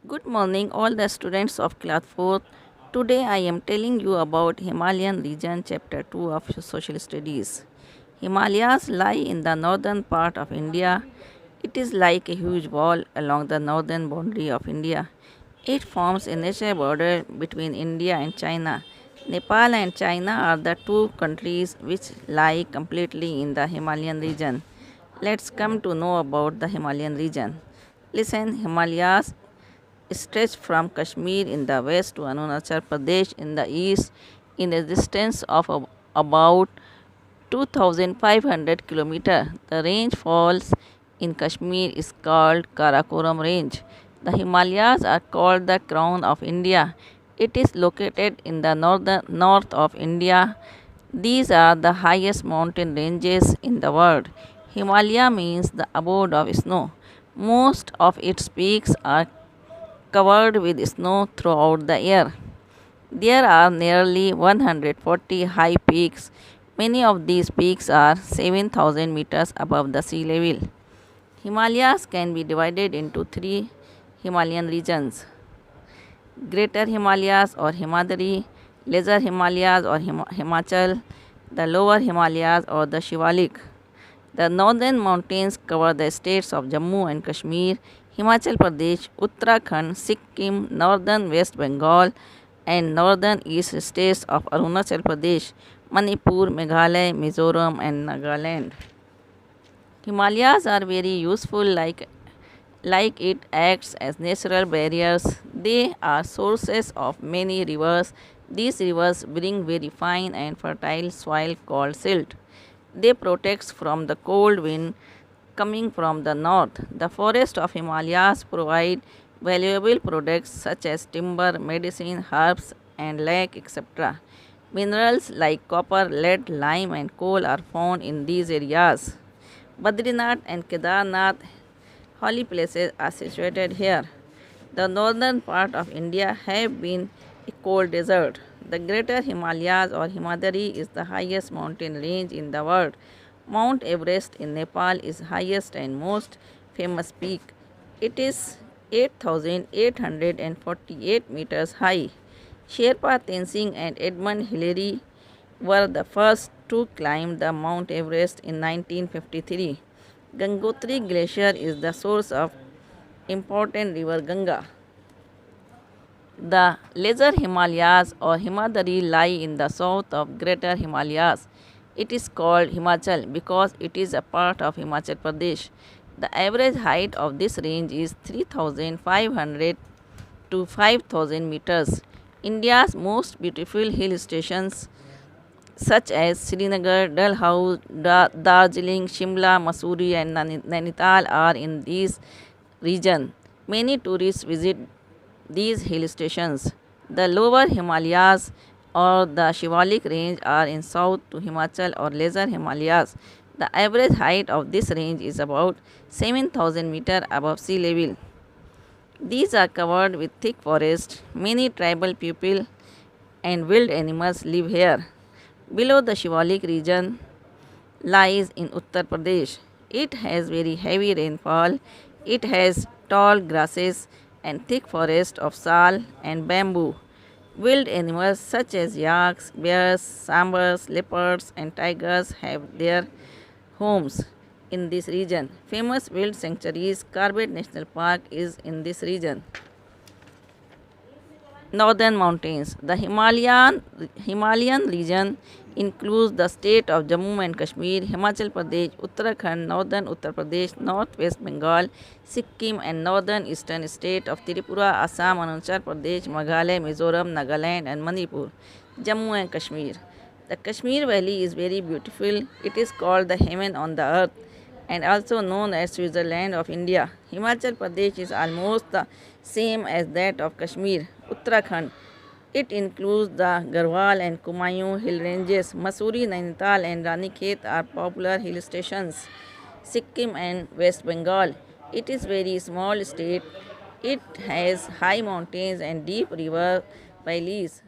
Good morning, all the students of class 4th. Today I am telling you about Himalayan region, chapter 2 of social studies. Himalayas lie in the northern part of India. It is like a huge wall along the northern boundary of India. It forms a natural border between India and China. Nepal and China are the two countries which lie completely in the Himalayan region. Let's come to know about the Himalayan region. Listen, Himalayas stretch from Kashmir in the west to Arunachal Pradesh in the east in a distance of about 2500 km. The range falls in Kashmir is called Karakoram range. The Himalayas are called the crown of India. It is located in the north of India. These are the highest mountain ranges in the world. Himalaya means the abode of snow. Most of its peaks are covered with snow throughout the year. There are nearly 140 high peaks. Many of these peaks are 7,000 meters above the sea level. Himalayas can be divided into three Himalayan regions: Greater Himalayas or Himadri, Lesser Himalayas or Himachal, the Lower Himalayas or the Shivalik. The northern mountains cover the states of Jammu and Kashmir, Himachal Pradesh, Uttarakhand, Sikkim, northern West Bengal, and northern east states of Arunachal Pradesh, Manipur, Meghalaya, Mizoram, and Nagaland. Himalayas are very useful like it acts as natural barriers. They are sources of many rivers. These rivers bring very fine and fertile soil called silt. They protect from the cold wind coming from the north. The forests of Himalayas provide valuable products such as timber, medicine, herbs, and lake, etc. Minerals like copper, lead, lime, and coal are found in these areas. Badrinath and Kedarnath holy places are situated here. The northern part of India have been a cold desert. The Greater Himalayas or Himadri is the highest mountain range in the world. Mount Everest in Nepal is highest and most famous peak. It is 8,848 meters high. Sherpa Tenzing and Edmund Hillary were the first to climb the Mount Everest in 1953. Gangotri Glacier is the source of important river Ganga. The Lesser Himalayas or Himadri lie in the south of Greater Himalayas. It is called Himachal because it is a part of Himachal Pradesh. The average height of this range is 3,500 to 5,000 meters. India's most beautiful hill stations such as Srinagar, Dalhousie, Darjeeling, Shimla, Mussoorie, and Nainital are in this region. Many tourists visit these hill stations. The lower Himalayas or the Shivalik range are in south to Himachal or Lesser Himalayas. The average height of this range is about 7,000 meters above sea level. These are covered with thick forest. Many tribal people and wild animals live here. Below the Shivalik region lies in Uttar Pradesh. It has very heavy rainfall. It has tall grasses and thick forest of sal and bamboo. Wild animals such as yaks, bears, sambars, leopards, and tigers have their homes in this region. Famous wild sanctuaries, Corbett National Park is in this region. Northern mountains. The Himalayan region includes the state of Jammu and Kashmir, Himachal Pradesh, Uttarakhand, northern Uttar Pradesh, northwest Bengal, Sikkim, and northern eastern state of Tripura, Assam, Arunachal Pradesh, Meghalaya, Mizoram, Nagaland, and Manipur. Jammu and Kashmir. The Kashmir Valley is very beautiful. It is called the heaven on the earth and also known as Switzerland of India. Himachal Pradesh is almost the same as that of Kashmir. Uttarakhand. It includes the Garhwal and Kumaon hill ranges. Mussoorie, Nainital, and Ranikhet are popular hill stations. Sikkim and West Bengal. It is very small state. It has high mountains and deep river valleys.